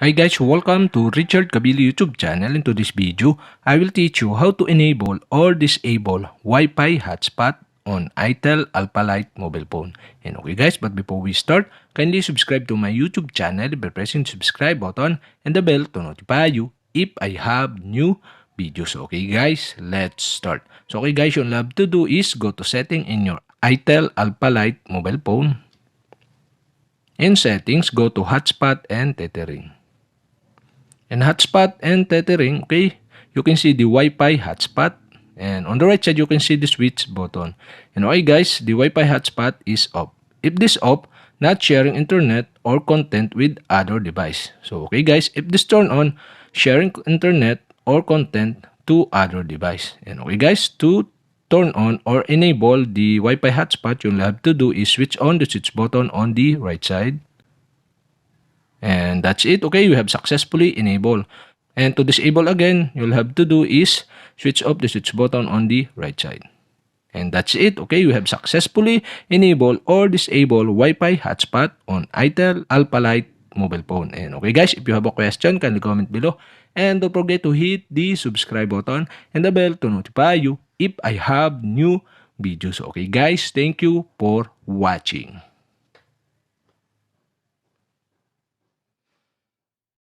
Hi guys, welcome to Richard Kabili YouTube channel. In today's video, I will teach you how to enable or disable Wi-Fi hotspot on itel Alpha Lite mobile phone. And okay guys, but before we start, kindly subscribe to my YouTube channel by pressing the subscribe button and the bell to notify you if I have new videos. Okay guys, let's start. So okay guys, what you have to do is go to setting in your itel Alpha Lite mobile phone. In settings, go to hotspot and tethering. And hotspot and tethering, okay, you can see the Wi-Fi hotspot, and on the right side you can see the switch button. And okay guys, the Wi-Fi hotspot is off. If this off, not sharing internet or content with other device. So okay guys, if this turn on, sharing internet or content to other device. And okay guys, to turn on or enable the Wi-Fi hotspot, you'll have to do is switch on the switch button on the right side. And that's it. Okay, you have successfully enabled. And to disable again, you'll have to do is switch off the switch button on the right side. And that's it. Okay, you have successfully enabled or disabled Wi-Fi hotspot on itel Alpha Lite mobile phone. And okay guys, if you have a question, kindly comment below. And don't forget to hit the subscribe button and the bell to notify you if I have new videos. Okay guys, thank you for watching.